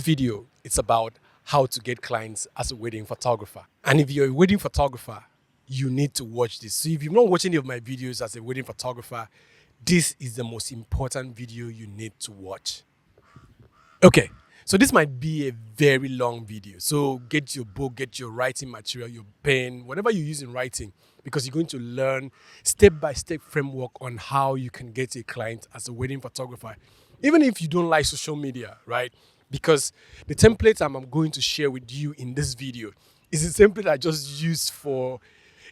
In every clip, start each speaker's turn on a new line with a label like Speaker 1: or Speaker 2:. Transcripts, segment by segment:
Speaker 1: This video, it's about how to get clients as a wedding photographer. And if you're a wedding photographer, you need to watch this. So if you've not watched any of my videos as a wedding photographer, this is the most important video you need to watch. Okay, so this might be a very long video. So get your book, get your writing material, your pen, whatever you use in writing, because you're going to learn step-by-step framework on how you can get a client as a wedding photographer. Even if you don't like social media, right? Because the template I'm going to share with you in this video is a template I just used for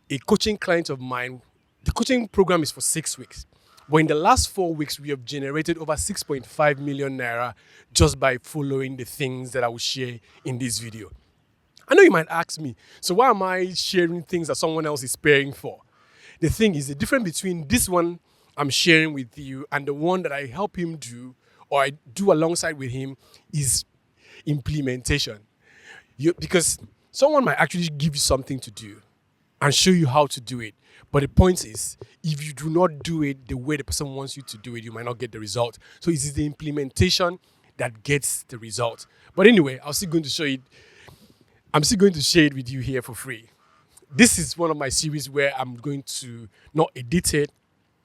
Speaker 1: a coaching client of mine. The coaching program is for 6 weeks. But in the last 4 weeks, we have generated over 6.5 million naira just by following the things that I will share in this video. I know you might ask me, so why am I sharing things that someone else is paying for? The thing is, the difference between this one I'm sharing with you and the one that I help him do or I do alongside with him is implementation. Because someone might actually give you something to do and show you how to do it. But the point is, if you do not do it the way the person wants you to do it, you might not get the result. So it is the implementation that gets the result. But anyway, I'm still going to share it with you here for free. This is one of my series where I'm going to not edit it.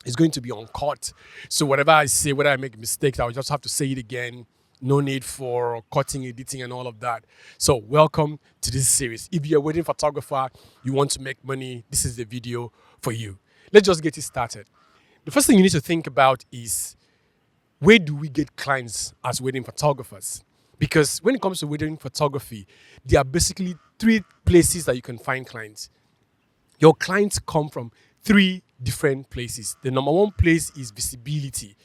Speaker 1: It's going to be uncut. So whatever I say, whether I make mistakes, I'll just have to say it again. No need for cutting, editing, and all of that. So welcome to this series. If you're a wedding photographer, you want to make money, this is the video for you. Let's just get it started. The first thing you need to think about is, where do we get clients as wedding photographers? Because when it comes to wedding photography, there are basically 3 places that you can find clients. Your clients come from 3 different places. The number 1 place is visibility.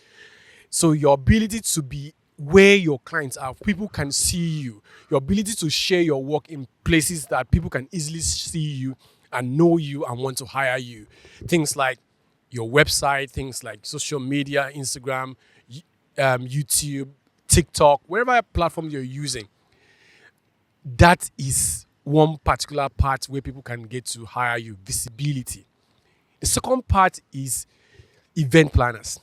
Speaker 1: So your ability to be where your clients are, people can see you. Your ability to share your work in places that people can easily see you and know you and want to hire you. Things like your website, things like social media, Instagram, YouTube, TikTok, wherever platform you're using. That is one particular part where people can get to hire you, visibility. The second part is event planners.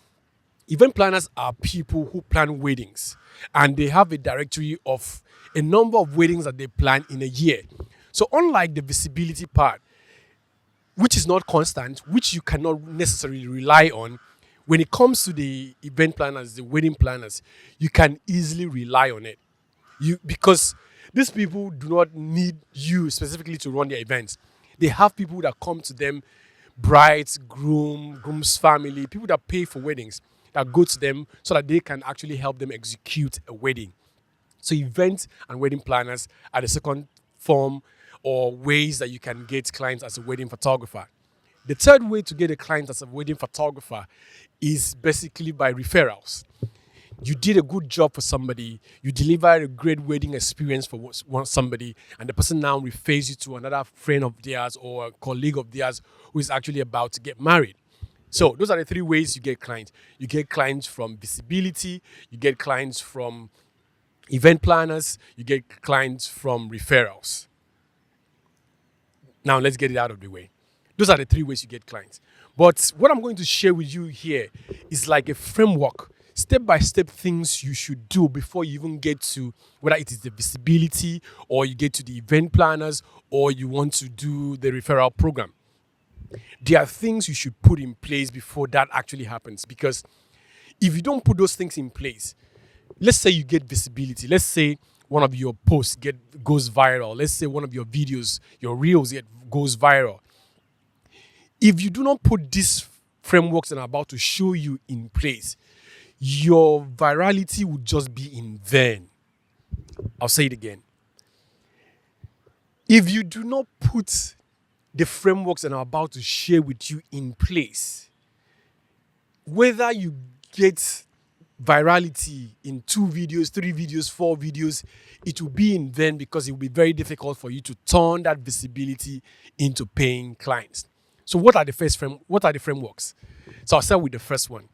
Speaker 1: Event planners are people who plan weddings, and they have a directory of a number of weddings that they plan in a year. So unlike the visibility part, which is not constant, which you cannot necessarily rely on, when it comes to the event planners, the wedding planners, you can easily rely on it. Because these people do not need you specifically to run their events. They have people that come to them, brides, groom's family, people that pay for weddings, that go to them so that they can actually help them execute a wedding. So event and wedding planners are the second form or ways that you can get clients as a wedding photographer. The third way to get a client as a wedding photographer is basically by referrals. You did a good job for somebody, you delivered a great wedding experience for somebody, and the person now refers you to another friend of theirs or a colleague of theirs who is actually about to get married. So those are the 3 ways you get clients. You get clients from visibility, you get clients from event planners, you get clients from referrals. Now let's get it out of the way. Those are the 3 ways you get clients. But what I'm going to share with you here is like a framework, step-by-step things you should do before you even get to whether it is the visibility or you get to the event planners or you want to do the referral program. There are things you should put in place before that actually happens, because if you don't put those things in place, let's say you get visibility, let's say one of your posts goes viral, let's say one of your videos, your reels goes viral. If you do not put these frameworks that I'm about to show you in place, your virality would just be in vain. I'll say it again. If you do not put the frameworks that I'm about to share with you in place, whether you get virality in 2 videos, 3 videos, 4 videos, it will be in vain, because it will be very difficult for you to turn that visibility into paying clients. So what are the frameworks? So I'll start with the first one.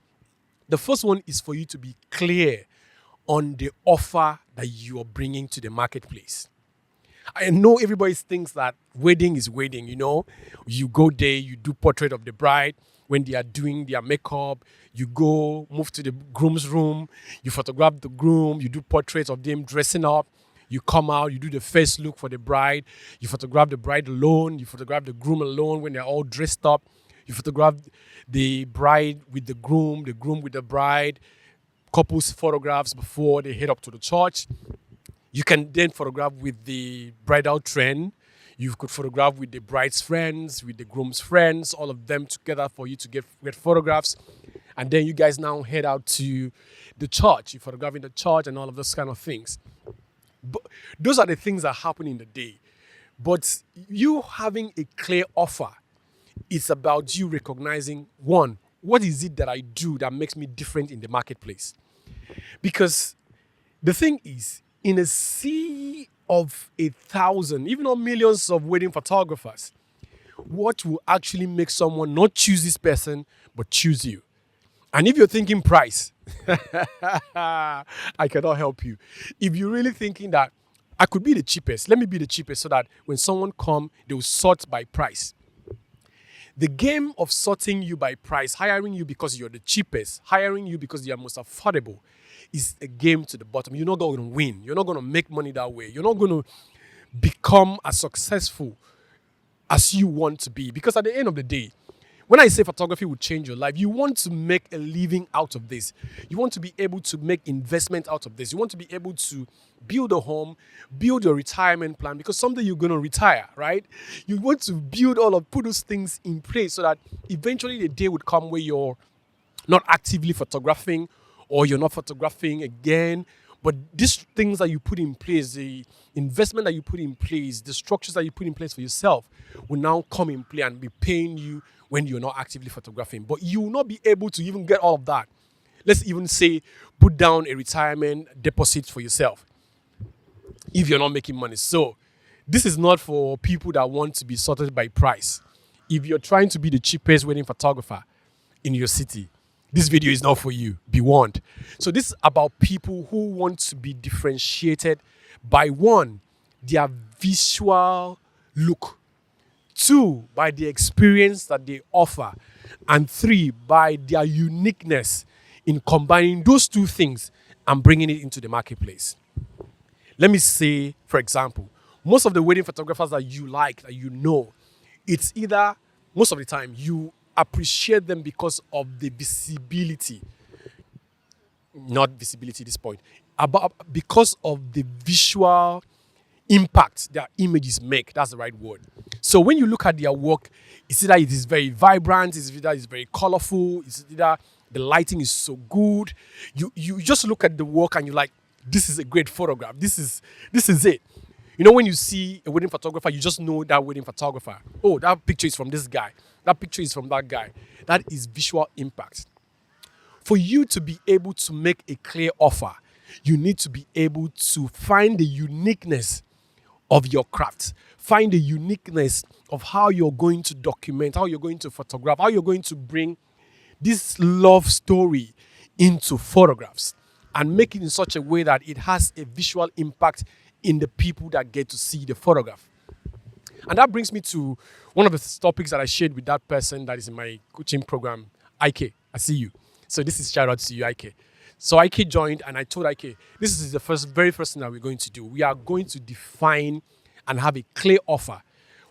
Speaker 1: The first one is for you to be clear on the offer that you are bringing to the marketplace. I know everybody thinks that wedding is wedding, You go there, you do portrait of the bride when they are doing their makeup. You go, move to the groom's room, you photograph the groom, you do portraits of them dressing up. You come out, you do the first look for the bride. You photograph the bride alone. You photograph the groom alone when they're all dressed up. You photograph the bride with the groom with the bride. Couples photographs before they head up to the church. You can then photograph with the bridal train. You could photograph with the bride's friends, with the groom's friends, all of them together for you to get photographs. And then you guys now head out to the church. You photograph in the church and all of those kind of things. But those are the things that happen in the day. But you having a clear offer, it's about you recognizing, one, what is it that I do that makes me different in the marketplace? Because the thing is, in a sea of 1,000, even not millions of wedding photographers, what will actually make someone not choose this person, but choose you? And if you're thinking price, I cannot help you. If you're really thinking that I could be the cheapest, let me be the cheapest so that when someone comes, they will sort by price. The game of sorting you by price, hiring you because you're the cheapest, hiring you because you're most affordable, is a game to the bottom. You're not going to win. You're not going to make money that way. You're not going to become as successful as you want to be. Because at the end of the day, when I say photography will change your life, you want to make a living out of this. You want to be able to make investment out of this. You want to be able to build a home, build your retirement plan, because someday you're going to retire, right? You want to put those things in place so that eventually the day would come where you're not actively photographing or you're not photographing again. But these things that you put in place, the investment that you put in place, the structures that you put in place for yourself will now come in play and be paying you when you're not actively photographing. But you will not be able to even get all of that. Let's even say put down a retirement deposit for yourself if you're not making money. So this is not for people that want to be sorted by price. If you're trying to be the cheapest wedding photographer in your city, this video is not for you. Be warned. So this is about people who want to be differentiated by, one, their visual look, two, by the experience that they offer, and three, by their uniqueness in combining those two things and bringing it into the marketplace. Let me say, for example, most of the wedding photographers that you like, that you know, it's either, most of the time, you appreciate them because of the visibility. Not visibility at this point. Because of the visual impact their images make. That's the right word. So when you look at their work, it's either it is very vibrant, it's either it's very colorful, it's either the lighting is so good. You just look at the work and you're like, this is a great photograph. This is it. You know, when you see a wedding photographer, you just know that wedding photographer. Oh, that picture is from this guy. That picture is from that guy. That is visual impact. For you to be able to make a clear offer, you need to be able to find the uniqueness of your craft. Find the uniqueness of how you're going to document, how you're going to photograph, how you're going to bring this love story into photographs and make it in such a way that it has a visual impact in the people that get to see the photograph. And that brings me to one of the topics that I shared with that person that is in my coaching program, IK. I see you. So this is shout out to you, IK. So IK joined and I told IK, this is the very first thing that we're going to do. We are going to define and have a clear offer.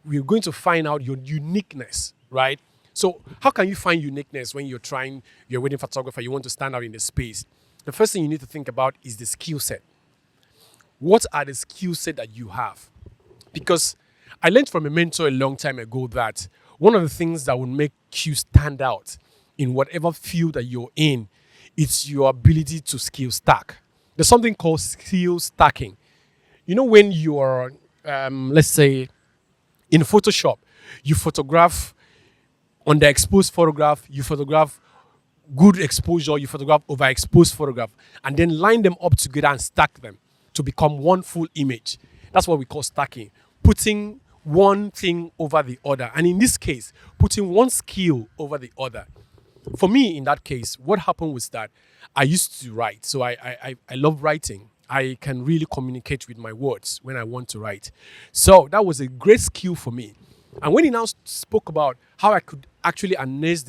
Speaker 1: We're going to find out your uniqueness, right? So how can you find uniqueness when you're a wedding photographer, you want to stand out in the space? The first thing you need to think about is the skill set. What are the skill set that you have? Because I learned from a mentor a long time ago that one of the things that will make you stand out in whatever field that you're in, it's your ability to skill stack. There's something called skill stacking. You know, when you are, let's say, in Photoshop, you photograph underexposed photograph, you photograph good exposure, you photograph overexposed photograph, and then line them up together and stack them to become one full image. That's what we call stacking. Putting one thing over the other. And in this case, putting one skill over the other. For me, in that case, what happened was that I used to write. So I love writing. I can really communicate with my words when I want to write. So that was a great skill for me. And when he now spoke about how I could actually harness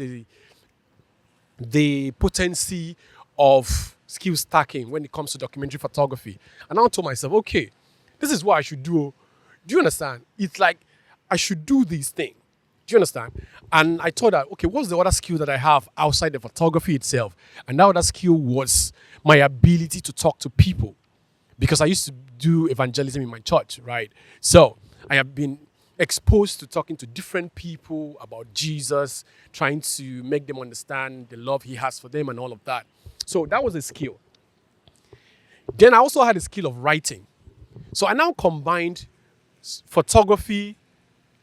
Speaker 1: the potency of skill stacking when it comes to documentary photography, and I told myself, okay, this is what I should do. Do you understand? It's like I should do these things. Do you understand? And I thought that, okay, what's the other skill that I have outside the photography itself? And that other skill was my ability to talk to people, because I used to do evangelism in my church, right? So I have been exposed to talking to different people about Jesus, trying to make them understand the love he has for them and all of that. So that was a skill. Then I also had a skill of writing. So I now combined photography,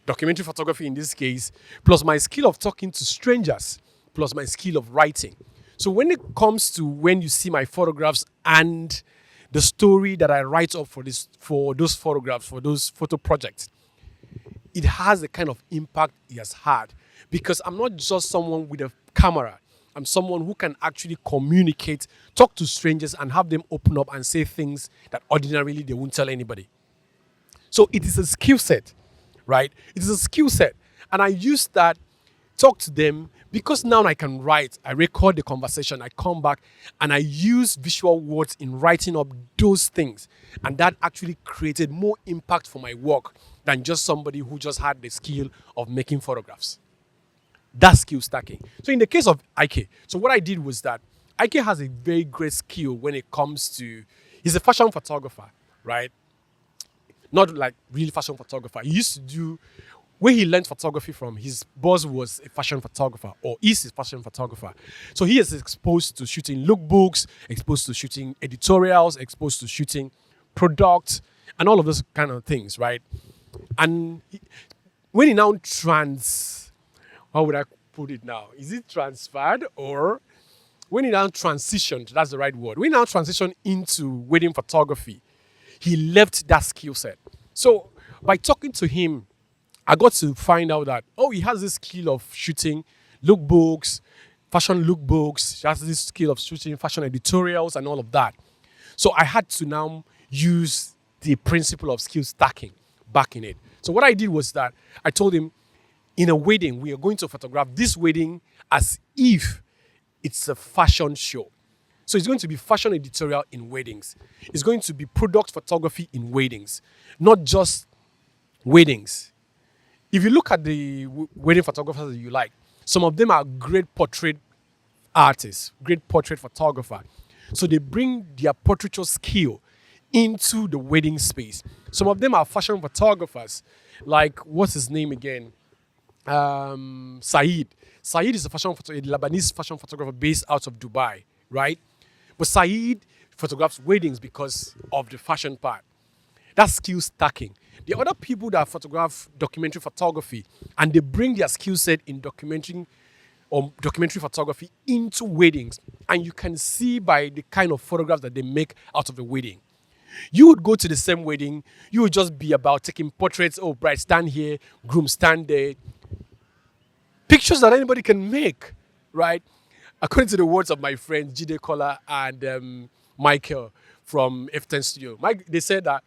Speaker 1: documentary photography in this case, plus my skill of talking to strangers, plus my skill of writing. So when it comes to when you see my photographs and the story that I write up for those photographs, for those photo projects, it has the kind of impact it has had, because I'm not just someone with a camera. I'm someone who can actually communicate, talk to strangers, and have them open up and say things that ordinarily they won't tell anybody. So it is a skill set, right? It is a skill set. And I use that, talk to them, because now I can write, I record the conversation, I come back, and I use visual words in writing up those things. And that actually created more impact for my work than just somebody who just had the skill of making photographs. That's skill stacking. So in the case of Ike, so what I did was that Ike has a very great skill when it comes to, he's a fashion photographer, right? Not like real fashion photographer. He used to do, where he learned photography from, his boss was a fashion photographer, or is a fashion photographer. So he is exposed to shooting lookbooks, exposed to shooting editorials, exposed to shooting products, and all of those kind of things, right? And when he now how would I put it now? Is it transferred, or when he now transitioned, that's the right word, when he now transitioned into wedding photography, he left that skill set. So by talking to him, I got to find out that, he has this skill of shooting lookbooks, fashion lookbooks. He has this skill of shooting fashion editorials and all of that. So I had to now use the principle of skill stacking back in it. So what I did was that I told him, in a wedding, we are going to photograph this wedding as if it's a fashion show. So it's going to be fashion editorial in weddings. It's going to be product photography in weddings, not just weddings. If you look at the wedding photographers that you like, some of them are great portrait artists, great portrait photographer. So they bring their portraiture skill into the wedding space. Some of them are fashion photographers, like, what's his name again? Saeed. Saeed is a Lebanese fashion photographer based out of Dubai, right? But Saeed photographs weddings because of the fashion part. That's skill stacking. The other people that photograph documentary photography, and they bring their skill set in documentary photography into weddings, and you can see by the kind of photographs that they make out of the wedding. You would go to the same wedding, you would just be about taking portraits. Bride stand here, groom stand there. Pictures that anybody can make, right? According to the words of my friends Jide Kola and Michael from F10 Studio, they said that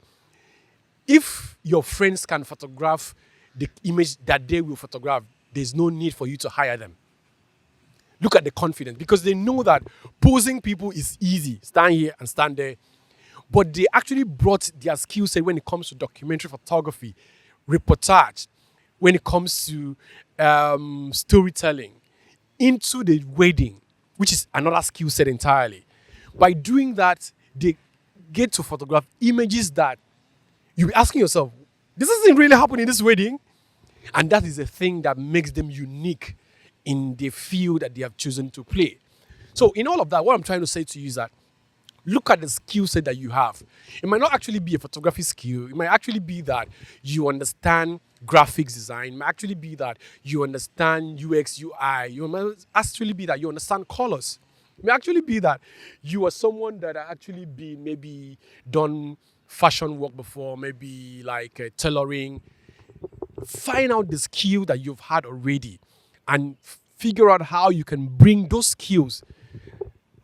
Speaker 1: if your friends can photograph the image that they will photograph, there's no need for you to hire them. Look at the confidence, because they know that posing people is easy. Stand here and stand there. But they actually brought their skill set when it comes to documentary photography, reportage, when it comes to storytelling, into the wedding, which is another skill set entirely. By doing that, they get to photograph images that you'll be asking yourself, this isn't really happening in this wedding. And that is the thing that makes them unique in the field that they have chosen to play. So in all of that, what I'm trying to say to you is that look at the skill set that you have. It might not actually be a photography skill. It might actually be that you understand graphics design. It might actually be that you understand UX, UI. It might actually be that you understand colors. It may actually be that you are someone that actually maybe done fashion work before, maybe like tailoring. Find out the skill that you've had already and figure out how you can bring those skills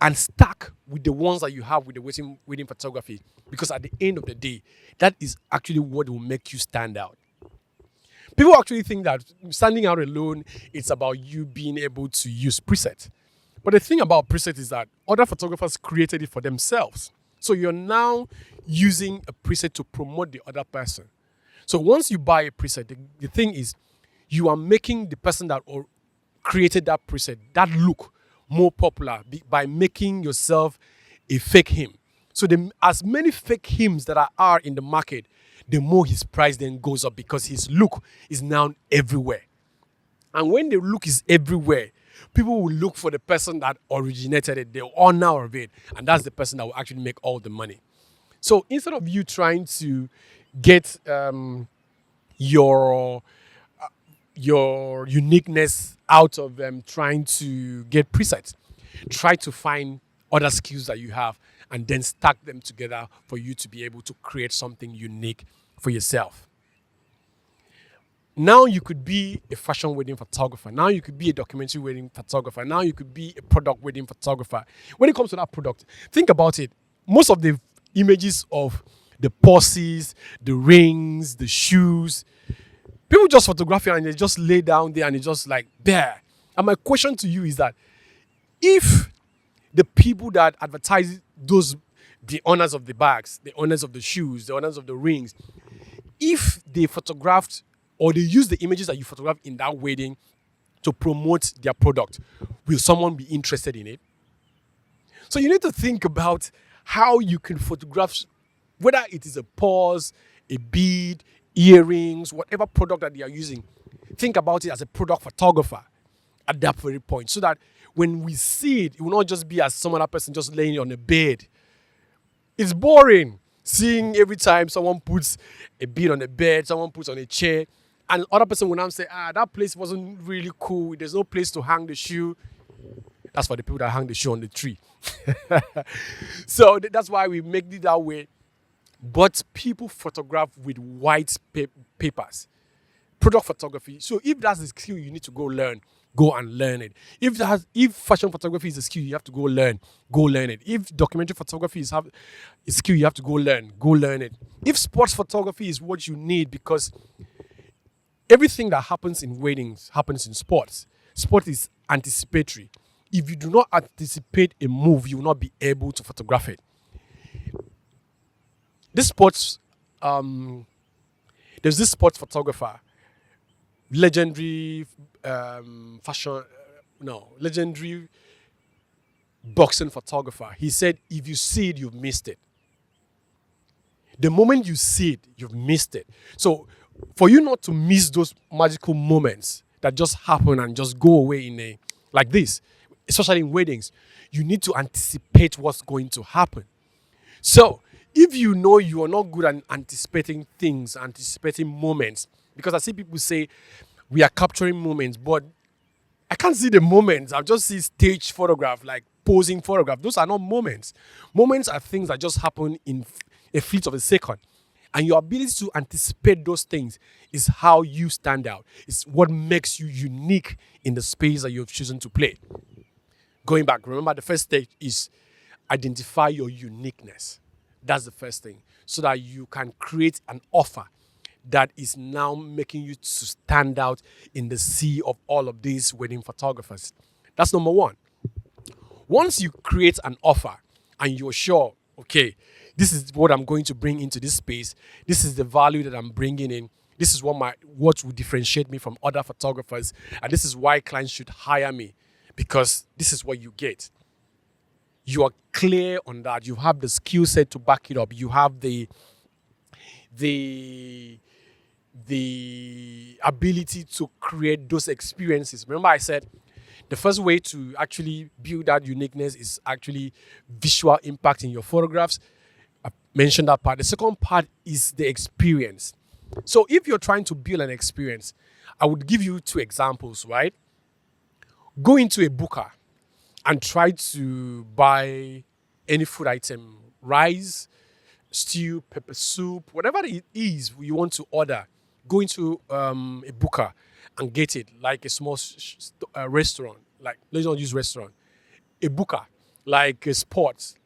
Speaker 1: and stack with the ones that you have with the wedding photography, because at the end of the day, that is actually what will make you stand out. People actually think that standing out alone, it's about you being able to use preset. But the thing about preset is that other photographers created it for themselves. So you're now using a preset to promote the other person. So once you buy a preset, the thing is, you are making the person that created that preset, that look, more popular by making yourself a fake him. So as many fake hymns that are in the market, the more his price then goes up, because his look is now everywhere. And when the look is everywhere, people will look for the person that originated it, the owner of it, and that's the person that will actually make all the money. So instead of you trying to get your uniqueness out of trying to get presets, try to find other skills that you have and then stack them together for you to be able to create something unique for yourself. Now you could be a fashion wedding photographer. Now you could be a documentary wedding photographer. Now you could be a product wedding photographer. When it comes to that product, think about it. Most of the images of the purses, the rings, the shoes, people just photograph it and they just lay down there and it's just like there. And my question to you is that if the people that advertise the owners of the bags, the owners of the shoes, the owners of the rings, if they photographed or they use the images that you photographed in that wedding to promote their product, will someone be interested in it? So you need to think about how you can photograph, whether it is a purse, a bead, earrings, whatever product that they are using. Think about it as a product photographer at that very point, so that when we see it, it will not just be as some other person just laying on a bed. It's boring seeing every time someone puts a bead on a bed, someone puts on a chair, and other person will now say, that place wasn't really cool. There's no place to hang the shoe. That's for the people that hang the shoe on the tree. So that's why we make it that way. But people photograph with white papers. Product photography. So if that's the skill you need to go learn, go and learn it. If fashion photography is a skill you have to go learn it. If documentary photography is a skill you have to go learn it. If sports photography is what you need, because everything that happens in weddings happens in sports. Sport is anticipatory. If you do not anticipate a move, you will not be able to photograph it. There's this sports photographer, legendary legendary boxing photographer. He said, if you see it, you've missed it. The moment you see it, you've missed it. So for you not to miss those magical moments that just happen and just go away like this, especially in weddings, you need to anticipate what's going to happen. So if you know you are not good at anticipating things, anticipating moments, because I see people say we are capturing moments, but I can't see the moments. I just see stage photograph, like posing photograph. Those are not moments. Moments are things that just happen in a fleet of a second. And your ability to anticipate those things is how you stand out. It's what makes you unique in the space that you've chosen to play. Going back, remember the first stage is identify your uniqueness. That's the first thing. So that you can create an offer that is now making you to stand out in the sea of all of these wedding photographers. That's number one. Once you create an offer and you're sure, okay, this is what I'm going to bring into this space, this is the value that I'm bringing in, this is what will differentiate me from other photographers, and this is why clients should hire me, because this is what you get. You are clear on that. You have the skill set to back it up. You have the ability to create those experiences. Remember I said the first way to actually build that uniqueness is actually visual impact in your photographs. I mentioned that part. The second part is the experience. So if you're trying to build an experience, I would give you two examples, right? Go into a booker and try to buy any food item, rice, stew, pepper soup, whatever it is you want to order. Go into a booker and get it, like a small restaurant. Like, let's not use restaurant. A booker, like sports,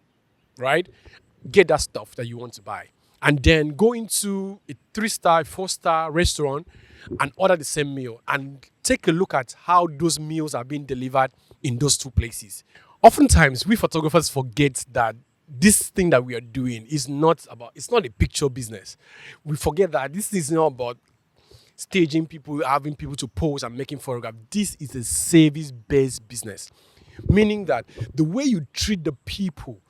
Speaker 1: right? Get that stuff that you want to buy. And then go into a 3-star, 4-star restaurant and order the same meal and take a look at how those meals are being delivered in those two places. Oftentimes, we photographers forget that this thing that we are doing is not about, it's not a picture business. We forget that this is not about staging people, having people to pose and making photographs. This is a service-based business, meaning that the way you treat the people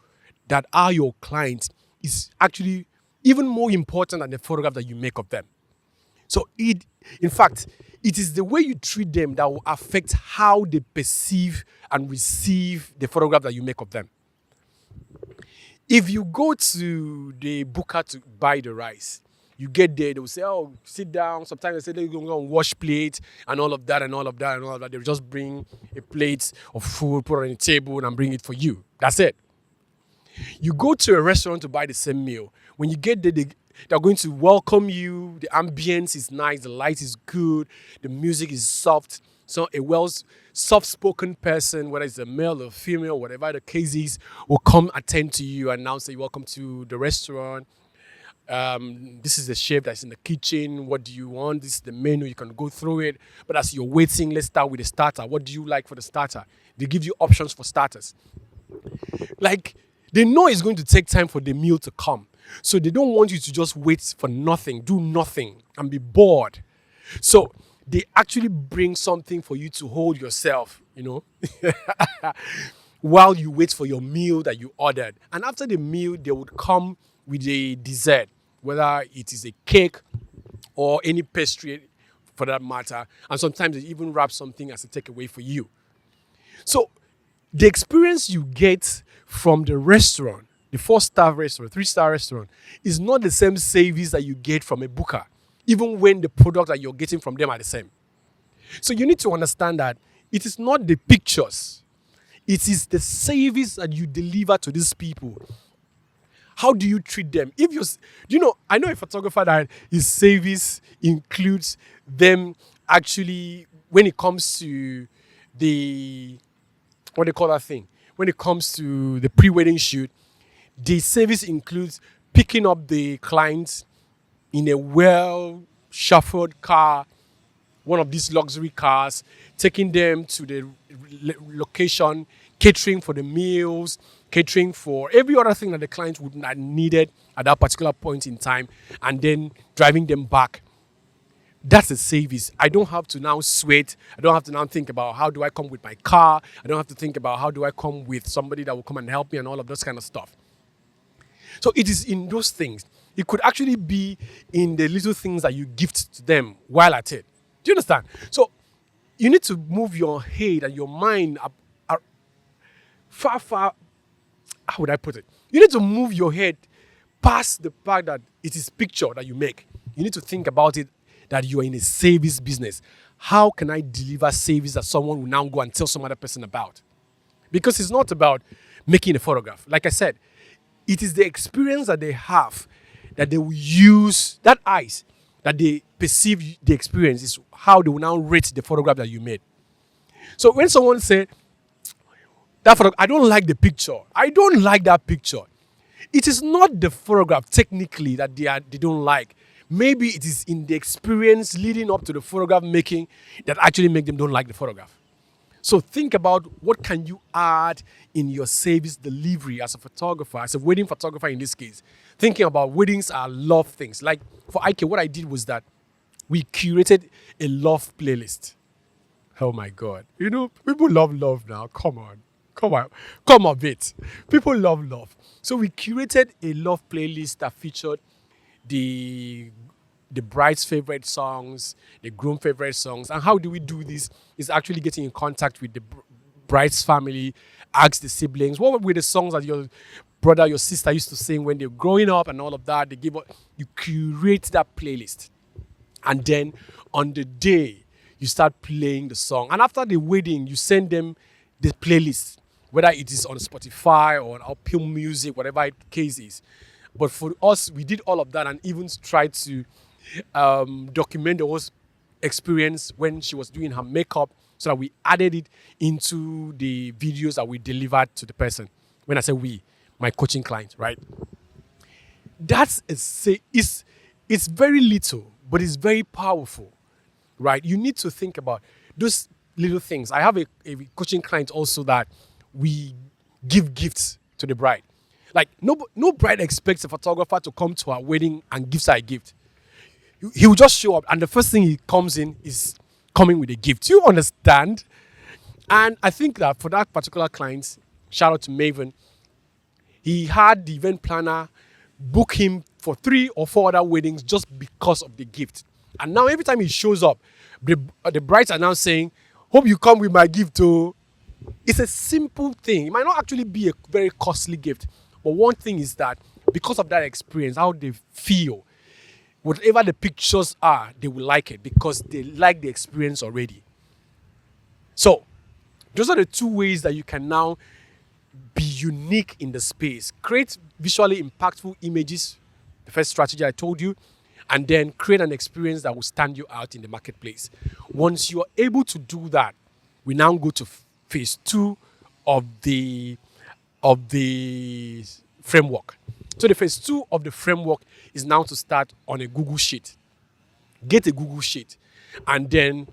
Speaker 1: that are your clients is actually even more important than the photograph that you make of them. So in fact, it is the way you treat them that will affect how they perceive and receive the photograph that you make of them. If you go to the booker to buy the rice, you get there, they'll say, oh, sit down. Sometimes they say, they're going to go and wash plates and all of that and all of that and all of that. They'll just bring a plate of food, put it on the table and bring it for you. That's it. You go to a restaurant to buy the same meal. When you get there, they're going to welcome you. The ambience is nice. The light is good. The music is soft. So a soft-spoken person, whether it's a male or female, whatever the case is, will come attend to you and now say, welcome to the restaurant. This is the chef that's in the kitchen. What do you want? This is the menu. You can go through it. But as you're waiting, let's start with the starter. What do you like for the starter? They give you options for starters. Like, they know it's going to take time for the meal to come. So they don't want you to just wait for nothing, do nothing, and be bored. So they actually bring something for you to hold yourself, while you wait for your meal that you ordered. And after the meal, they would come with a dessert, whether it is a cake or any pastry for that matter. And sometimes they even wrap something as a takeaway for you. So the experience you get from the restaurant, the 4-star restaurant, 3-star restaurant, is not the same service that you get from a booker, even when the product that you're getting from them are the same. So you need to understand that it is not the pictures. It is the service that you deliver to these people. How do you treat them? I know a photographer that his service includes them actually, when it comes to what they call that thing? When it comes to the pre-wedding shoot, the service includes picking up the clients in a well-shuffled car, one of these luxury cars, taking them to the location, catering for the meals, catering for every other thing that the client would have needed at that particular point in time, and then driving them back. That's a service. I don't have to now sweat. I don't have to now think about how do I come with my car. I don't have to think about how do I come with somebody that will come and help me and all of those kind of stuff. So it is in those things. It could actually be in the little things that you gift to them while at it. Do you understand? So you need to move your head and your mind far, how would I put it? You need to move your head past the fact that it is picture that you make. You need to think about it that you are in a service business. How can I deliver service that someone will now go and tell some other person about? Because it's not about making a photograph. Like I said, it is the experience that they have that they will use, that eyes that they perceive the experience is how they will now rate the photograph that you made. So when someone said, that photograph, I don't like the picture. I don't like that picture. It is not the photograph technically that they don't like. Maybe it is in the experience leading up to the photograph making that actually make them don't like the photograph. So think about what can you add in your service delivery as a photographer, as a wedding photographer in this case. Thinking about weddings are love things. Like for IK, what I did was that we curated a love playlist. Oh my God. People love love now. Come on a bit. People love love. So we curated a love playlist that featured the bride's favorite songs, the groom's favorite songs. And how do we do this? Is actually getting in contact with the bride's family, ask the siblings, what were the songs that your brother, your sister used to sing when they were growing up and all of that. You curate that playlist. And then on the day, you start playing the song. And after the wedding, you send them the playlist, whether it is on Spotify or on Apple Music, whatever the case is. But for us, we did all of that and even tried to document the whole experience when she was doing her makeup so that we added it into the videos that we delivered to the person. When I say we, my coaching clients, right? That's it's very little, but it's very powerful, right? You need to think about those little things. I have a coaching client also that we give gifts to the bride. Like no bride expects a photographer to come to her wedding and gives her a gift. He will just show up, and the first thing he comes in is coming with a gift. You understand? And I think that for that particular client, shout out to Maven, he had the event planner book him for 3 or 4 other weddings just because of the gift. And now every time he shows up, the brides are now saying, hope you come with my gift too. It's a simple thing. It might not actually be a very costly gift. But one thing is that because of that experience, how they feel, whatever the pictures are, they will like it because they like the experience already. So those are the 2 ways that you can now be unique in the space. Create visually impactful images, the first strategy I told you, and then create an experience that will stand you out in the marketplace. Once you are able to do that, we now go to phase 2 of the framework. So the phase 2 of the framework is now to start on a Google Sheet. Get a Google Sheet and then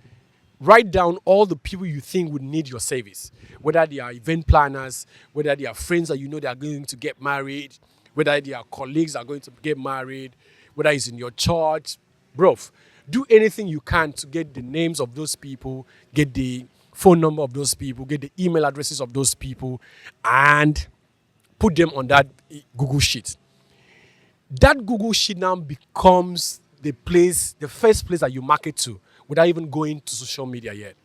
Speaker 1: write down all the people you think would need your service, whether they are event planners, whether they are friends that you know they are going to get married, whether they are colleagues that are going to get married, whether it's in your church. Bro, do anything you can to get the names of those people, get the phone number of those people, get the email addresses of those people, and put them on that Google Sheet. That Google Sheet now becomes the first place that you market to without even going to social media yet.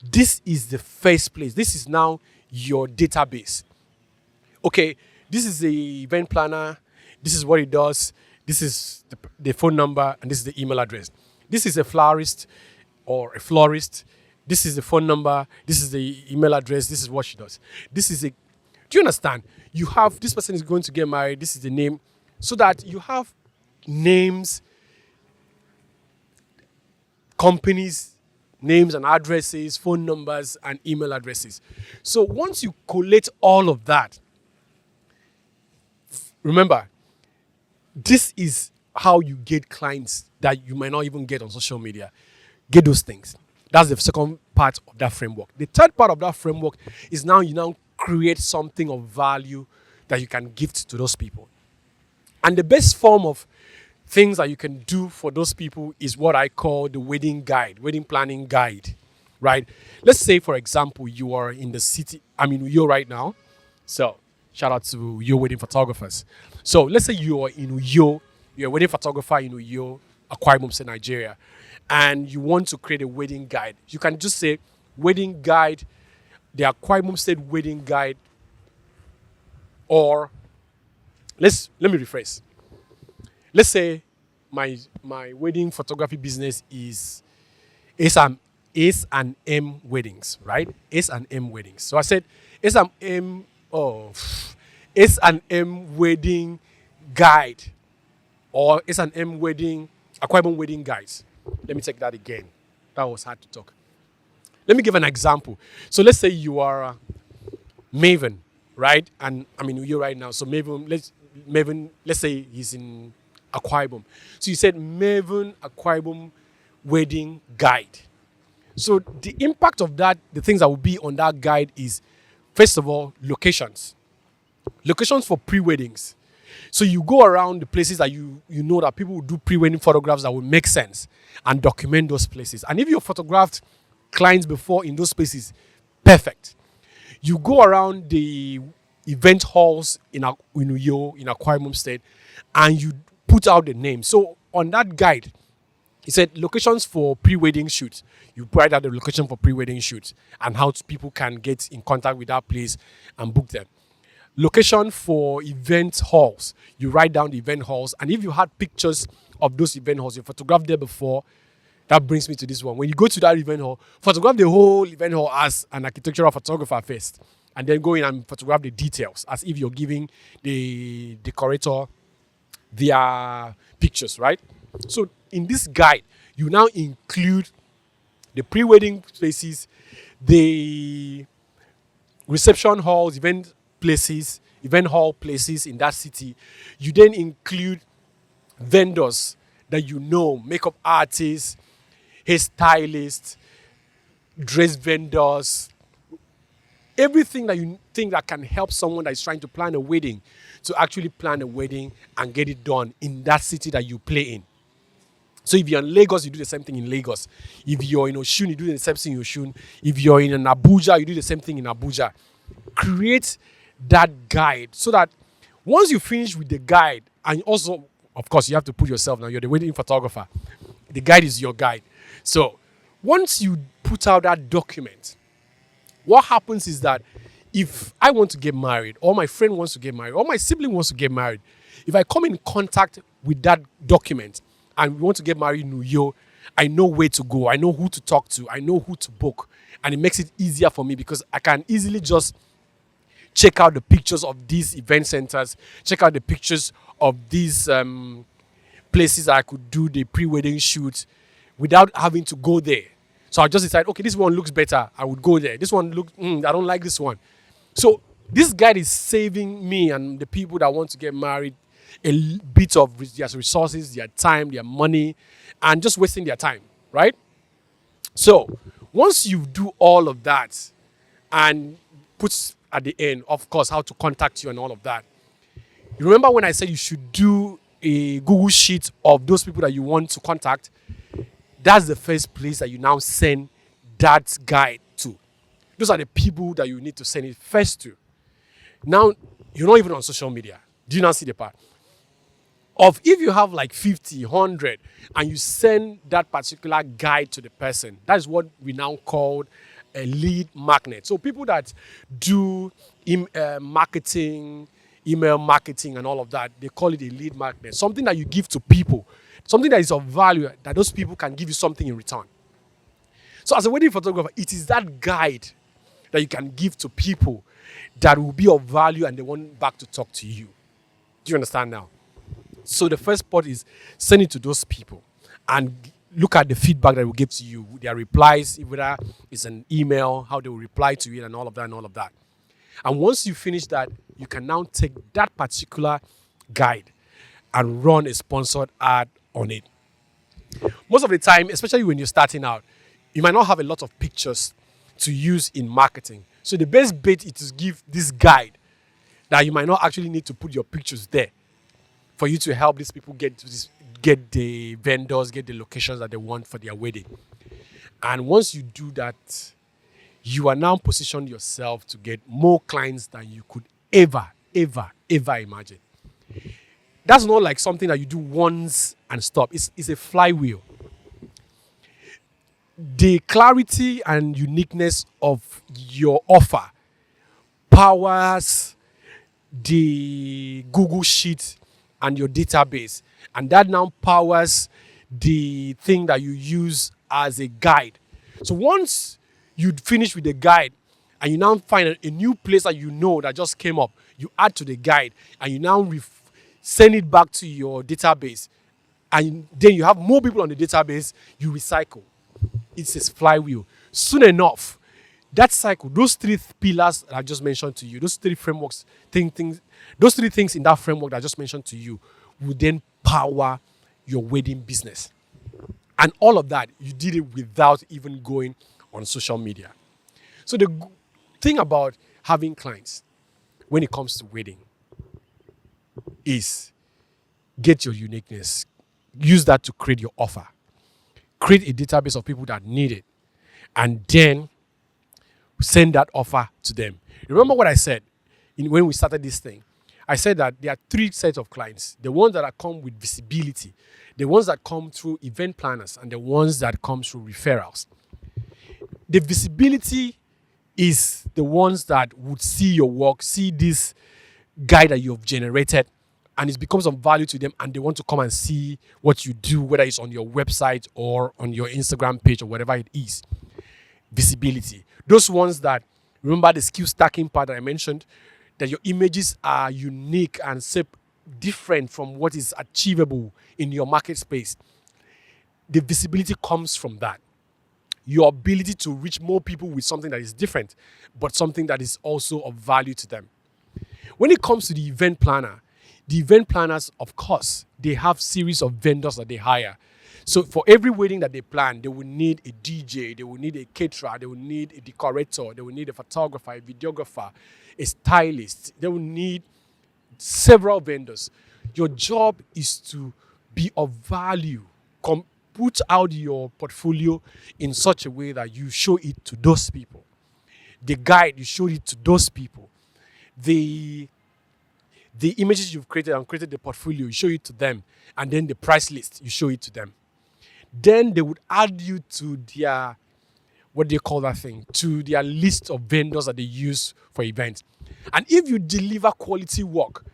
Speaker 1: This is the first place. This is now your database. Okay, this is the event planner. This is what it does. This is the phone number, and this is the email address. This is a florist or a florist. This is the phone number. This is the email address. This is what she does. Do you understand? You have, this person is going to get married. This is the name. So that you have names, companies, names and addresses, phone numbers, and email addresses. So once you collate all of that, remember, this is how you get clients that you might not even get on social media. Get those things. That's the second part of that framework. The third part of that framework is now you now create something of value that you can gift to those people. And the best form of things that you can do for those people is what I call the wedding guide, wedding planning guide, right? Let's say, for example, you are in the city. I'm in Uyo right now. So shout out to Uyo wedding photographers. So let's say you are in Uyo, you're a wedding photographer in Uyo, Akwa Ibom State, Nigeria, and you want to create a wedding guide. You can just say wedding guide, the Akwa Ibom State wedding guide, or let me rephrase. Let's say my wedding photography business is S&M weddings, right? S&M weddings. So I said S&M wedding guide or S&M wedding, Akwa Ibom wedding guides. Let me take that again. That was hard to talk. Let me give an example. So let's say you are Maven, right? And I'm in Uyo right now. So Maven, let's say he's in Akwa Ibom. So you said Maven Akwa Ibom wedding guide. So the impact of that, the things that will be on that guide is, first of all, locations. Locations for pre-weddings. So you go around the places that you know that people will do pre-wedding photographs that will make sense and document those places. And if you've photographed clients before in those places, perfect. You go around the event halls in Uyo, in Akwa Ibom State, and you put out the name. So on that guide, it said locations for pre-wedding shoots. You write out the location for pre-wedding shoots and how people can get in contact with that place and book them. Location for event halls. You write down the event halls, and if you had pictures of those event halls, you photographed there before. That brings me to this one. When you go to that event hall, photograph the whole event hall as an architectural photographer first, and then go in and photograph the details as if you're giving the decorator their pictures, right? So in this guide, you now include the pre-wedding places, the reception halls, event places, event hall places in that city, you then include vendors that you know, makeup artists, hairstylists, dress vendors, everything that you think that can help someone that is trying to plan a wedding to actually plan a wedding and get it done in that city that you play in. So if you're in Lagos, you do the same thing in Lagos. If you're in Oshun, you do the same thing in Oshun. If you're in Abuja, you do the same thing in Abuja. Create that guide so that once you finish with the guide, and also, of course, you have to put yourself now, you're the wedding photographer. The guide is your guide. So once you put out that document, what happens is that if I want to get married, or my friend wants to get married, or my sibling wants to get married, if I come in contact with that document and we want to get married in Uyo, I know where to go. I know who to talk to. I know who to book. And it makes it easier for me because I can easily just check out the pictures of these event centers, check out the pictures of these places I could do the pre-wedding shoot without having to go there. So I just decide, okay, this one looks better. I would go there. This one looks, I don't like this one. So this guide is saving me and the people that want to get married a bit of their resources, their time, their money, and just wasting their time, right? So once you do all of that and put at the end, of course, how to contact you and all of that. You remember when I said you should do a Google Sheet of those people that you want to contact? That's the first place that you now send that guide to. Those are the people that you need to send it first to. Now, you're not even on social media. Do you not see the part? Of if you have like 50, 100, and you send that particular guide to the person, that is what we now call a lead magnet. So people that do marketing, email marketing and all of that, they call it a lead magnet. Something that you give to people, something that is of value, that those people can give you something in return. So as a wedding photographer, it is that guide that you can give to people that will be of value and they want back to talk to you. Do you understand now? So the first part is send it to those people and look at the feedback that will give to you, their replies, whether it's an email, how they will reply to it and all of that and all of that. And once you finish that, you can now take that particular guide and run a sponsored ad on it. Most of the time, especially when you're starting out, you might not have a lot of pictures to use in marketing. So the best bet is to give this guide that you might not actually need to put your pictures there for you to help these people get the vendors, get the locations that they want for their wedding. And once you do that, you are now positioned yourself to get more clients than you could ever imagine. That's not like something that you do once and stop. It's a flywheel. The clarity and uniqueness of your offer powers the Google Sheet and your database. And that now powers the thing that you use as a guide. So once you finish with the guide and you now find a new place that you know that just came up, you add to the guide and you now send it back to your database. And then you have more people on the database, you recycle. It's a flywheel. Soon enough, that cycle, those three pillars that I just mentioned to you, those three frameworks, those three things in that framework that I just mentioned to you will then power your wedding business. And all of that, you did it without even going on social media. So the thing about having clients when it comes to wedding is get your uniqueness. Use that to create your offer. Create a database of people that need it. And then send that offer to them. Remember what I said when we started this thing? I said that there are three sets of clients. The ones that come with visibility, the ones that come through event planners, and the ones that come through referrals. The visibility is the ones that would see your work, see this guide that you've generated, and it becomes of value to them, and they want to come and see what you do, whether it's on your website or on your Instagram page or whatever it is. Visibility. Those ones that, remember the skill stacking part that I mentioned, that your images are unique and different from what is achievable in your market space. The visibility comes from that. Your ability to reach more people with something that is different, but something that is also of value to them. When it comes to the event planners, of course, they have series of vendors that they hire. So for every wedding that they plan, they will need a DJ, they will need a caterer, they will need a decorator, they will need a photographer, a videographer, a stylist. They will need several vendors. Your job is to be of value. Put out your portfolio in such a way that you show it to those people. The guide, you show it to those people. The images you've created and created the portfolio, you show it to them. And then the price list, you show it to them. Then they would add you to their, what do you call that thing? To their list of vendors that they use for events. And if you deliver quality work,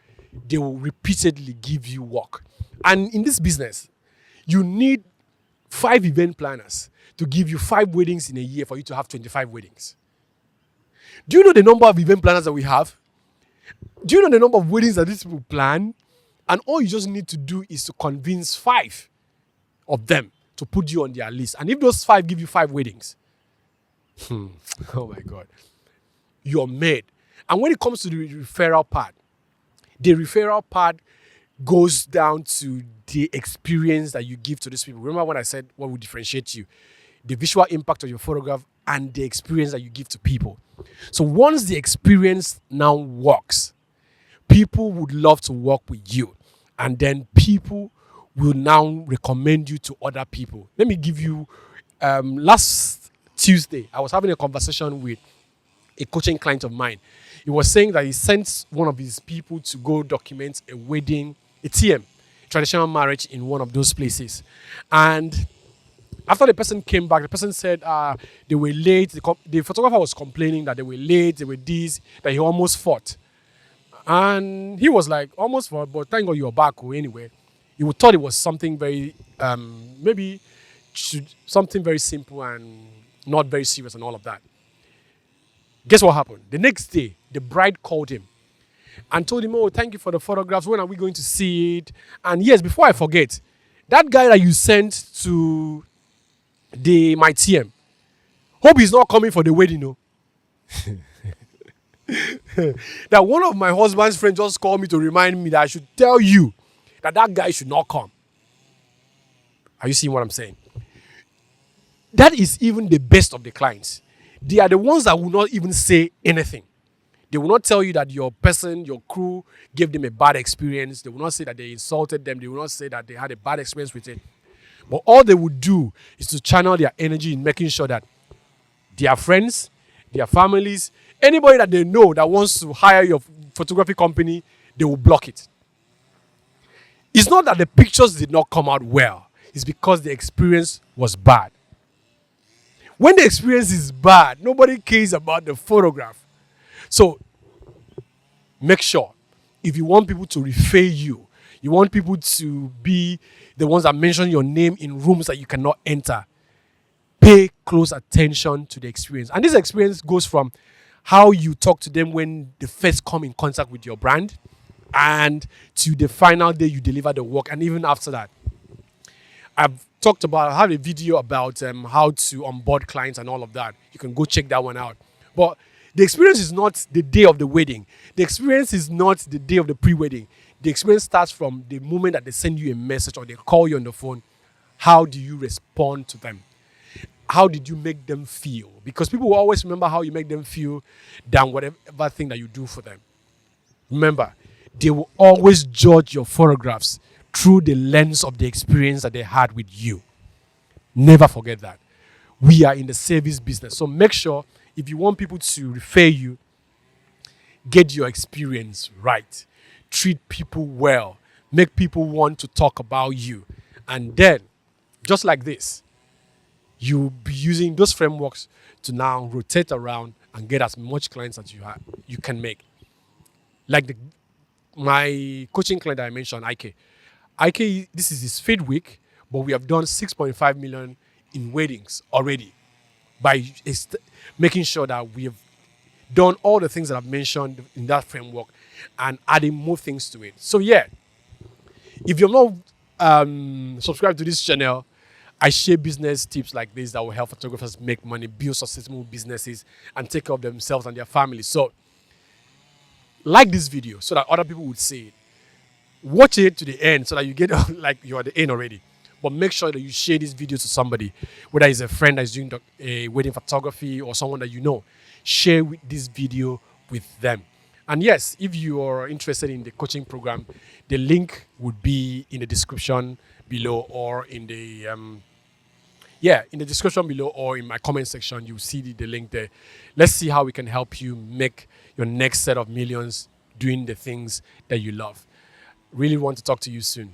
Speaker 1: they will repeatedly give you work. And in this business, you need 5 event planners to give you 5 weddings in a year for you to have 25 weddings. Do you know the number of event planners that we have? Do you know the number of weddings that these people plan? And all you just need to do is to convince 5 of them to put you on their list. And if those 5 give you 5 weddings, oh my God, you're made. And when it comes to the referral part goes down to the experience that you give to these people. Remember when I said what will differentiate you? The visual impact of your photograph and the experience that you give to people. So once the experience now works, people would love to work with you. And then people will now recommend you to other people. Let me give you, last Tuesday, I was having a conversation with a coaching client of mine. He was saying that he sent one of his people to go document a wedding, a TM, traditional marriage in one of those places. And after the person came back, the person said they were late. The photographer was complaining that they were late, they were this, that he almost fought. And he was like, almost fought, but thank God you're back anyway. You thought it was something very, something very simple and not very serious and all of that. Guess what happened? The next day, the bride called him and told him, oh, thank you for the photographs. When are we going to see it? And yes, before I forget, that guy that you sent to my TM, hope he's not coming for the wedding, no? That one of my husband's friends just called me to remind me that I should tell you that guy should not come. Are you seeing what I'm saying? That is even the best of the clients. They are the ones that will not even say anything. They will not tell you that your person, your crew gave them a bad experience. They will not say that they insulted them. They will not say that they had a bad experience with it. But all they would do is to channel their energy in making sure that their friends, their families, anybody that they know that wants to hire your photography company, they will block it. It's not that the pictures did not come out well. It's because the experience was bad. When the experience is bad, nobody cares about the photograph. So make sure, if you want people to refer you, you want people to be the ones that mention your name in rooms that you cannot enter, pay close attention to the experience. And this experience goes from how you talk to them when they first come in contact with your brand and to the final day you deliver the work, and even after that. I have a video about how to onboard clients and all of that. You can go check that one out. But the experience is not the day of the wedding. The experience is not the day of the pre-wedding. The experience starts from the moment that they send you a message or they call you on the phone. How do you respond to them? How did you make them feel? Because people will always remember how you make them feel than whatever thing that you do for them. Remember, they will always judge your photographs through the lens of the experience that they had with you. Never forget that. We are in the service business. So make sure if you want people to refer you, get your experience right. Treat people well. Make people want to talk about you. And then, just like this, you'll be using those frameworks to now rotate around and get as much clients as you can make. Like my coaching client that I mentioned, IK. IK, this is his 5th week, but we have done 6.5 million in weddings already by making sure that we have done all the things that I've mentioned in that framework and adding more things to it. So yeah, if you're not subscribed to this channel, I share business tips like this that will help photographers make money, build successful businesses, and take care of themselves and their families. So like this video so that other people would see it. Watch it to the end so that you get like you're at the end already. But make sure that you share this video to somebody, whether it's a friend that's doing wedding photography or someone that you know. Share this video with them. And yes, if you are interested in the coaching program, the link would be in the description below or in the in the description below or in my comment section. You'll see the link there. Let's see how we can help you make your next set of millions doing the things that you love. Really want to talk to you soon.